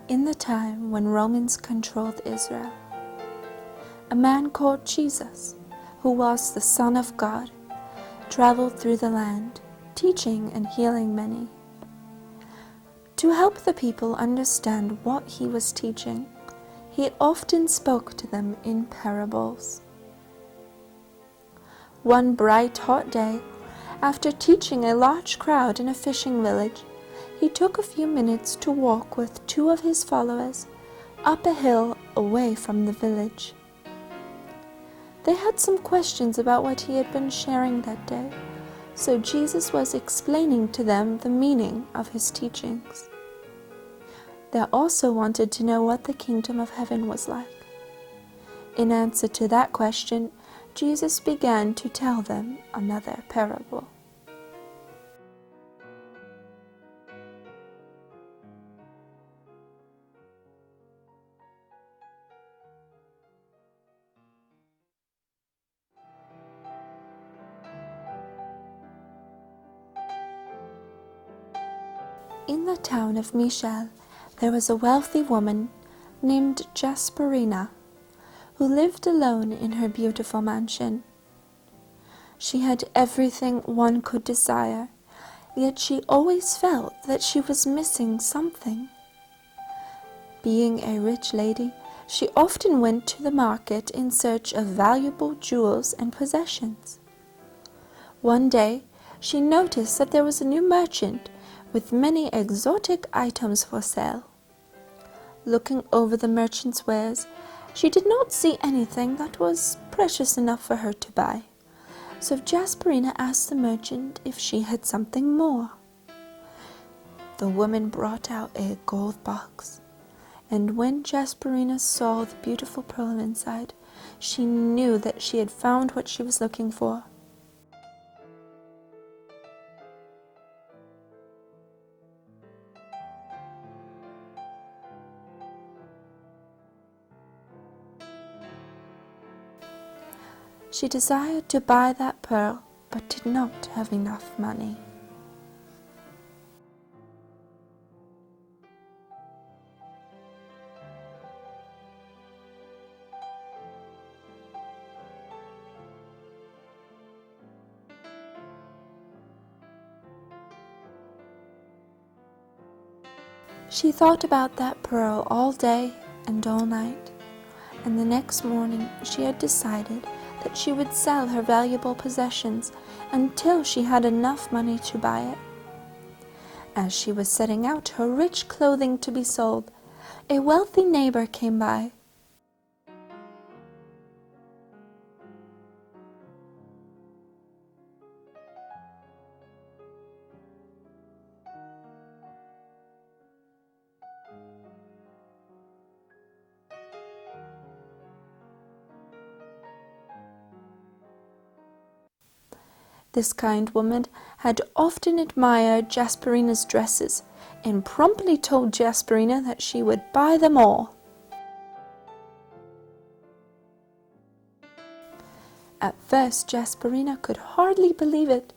In the time when Romans controlled Israel, a man called Jesus, who was the Son of God, traveled through the land, teaching and healing many. To help the people understand what he was teaching, he often spoke to them in parables. One bright hot day, after teaching a large crowd in a fishing village, he took a few minutes to walk with two of his followers up a hill away from the village. They had some questions about what he had been sharing that day, so Jesus was explaining to them the meaning of his teachings. They also wanted to know what the kingdom of heaven was like. In answer to that question, Jesus began to tell them another parable. In the town of Michel, there was a wealthy woman named Jasperina, who lived alone in her beautiful mansion. She had everything one could desire, yet she always felt that she was missing something. Being a rich lady, she often went to the market in search of valuable jewels and possessions. One day, she noticed that there was a new merchant with many exotic items for sale. Looking over the merchant's wares, she did not see anything that was precious enough for her to buy, so Jasperina asked the merchant if she had something more. The woman brought out a gold box, and when Jasperina saw the beautiful pearl inside, she knew that she had found what she was looking for. She desired to buy that pearl, but did not have enough money. She thought about that pearl all day and all night, and the next morning she had decided that she would sell her valuable possessions until she had enough money to buy it. As she was setting out her rich clothing to be sold, a wealthy neighbor came by. This kind woman had often admired Jasperina's dresses and promptly told Jasperina that she would buy them all. At first, Jasperina could hardly believe it,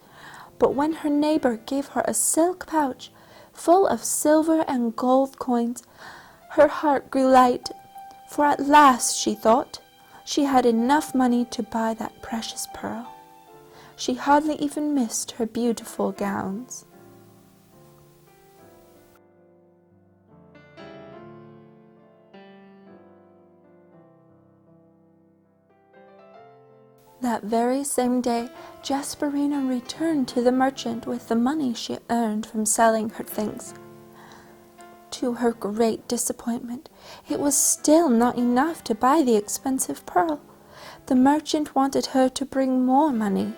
but when her neighbor gave her a silk pouch full of silver and gold coins, her heart grew light, for at last, she thought, she had enough money to buy that precious pearl. She hardly even missed her beautiful gowns. That very same day, Jasperina returned to the merchant with the money she earned from selling her things. To her great disappointment, it was still not enough to buy the expensive pearl. The merchant wanted her to bring more money.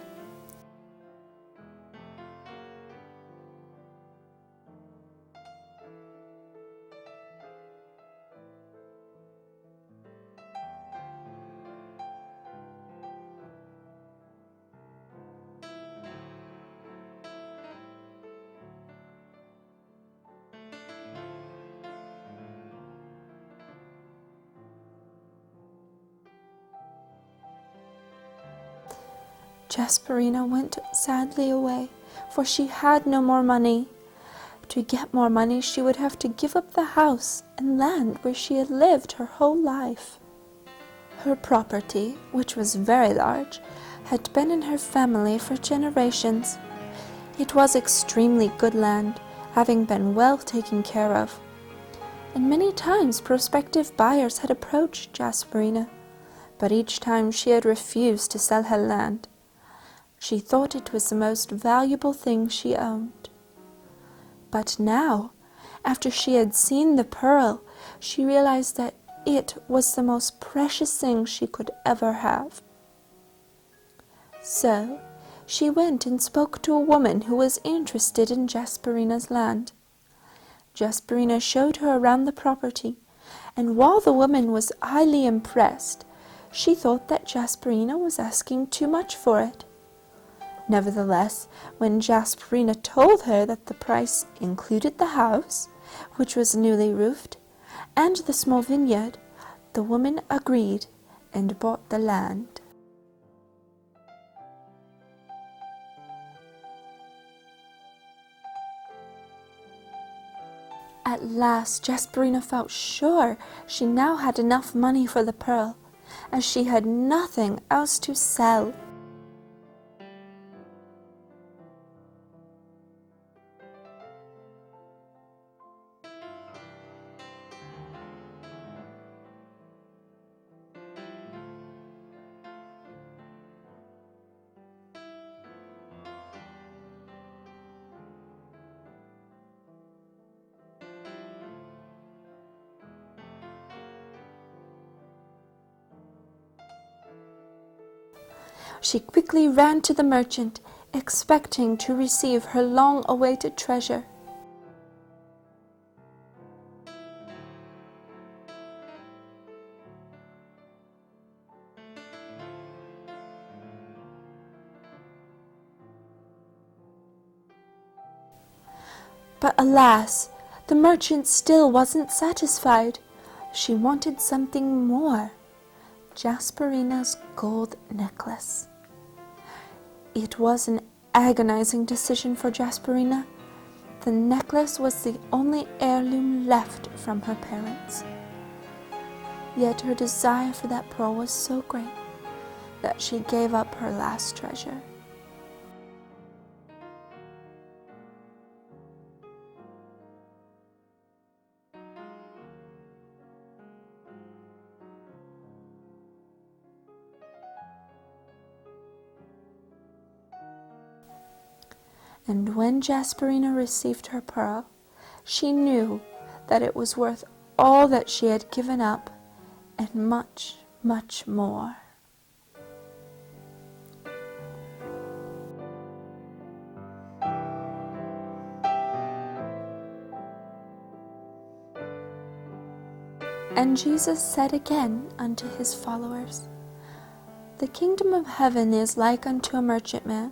Jasperina went sadly away, for she had no more money. To get more money, she would have to give up the house and land where she had lived her whole life. Her property, which was very large, had been in her family for generations. It was extremely good land, having been well taken care of. And many times prospective buyers had approached Jasperina, but each time she had refused to sell her land. She thought it was the most valuable thing she owned. But now, after she had seen the pearl, she realized that it was the most precious thing she could ever have. So, she went and spoke to a woman who was interested in Jasperina's land. Jasperina showed her around the property, and while the woman was highly impressed, she thought that Jasperina was asking too much for it. Nevertheless, when Jasperina told her that the price included the house, which was newly roofed, and the small vineyard, the woman agreed and bought the land. At last, Jasperina felt sure she now had enough money for the pearl, as she had nothing else to sell. She quickly ran to the merchant, expecting to receive her long-awaited treasure. But alas, the merchant still wasn't satisfied. She wanted something more: Jasperina's gold necklace. It was an agonizing decision for Jasperina. The necklace was the only heirloom left from her parents. Yet her desire for that pearl was so great that she gave up her last treasure. And when Jasperina received her pearl, she knew that it was worth all that she had given up and much, much more. And Jesus said again unto his followers, The kingdom of heaven is like unto a merchantman,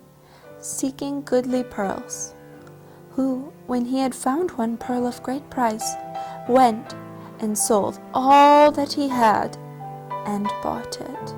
seeking goodly pearls, who, when he had found one pearl of great price, went and sold all that he had and bought it.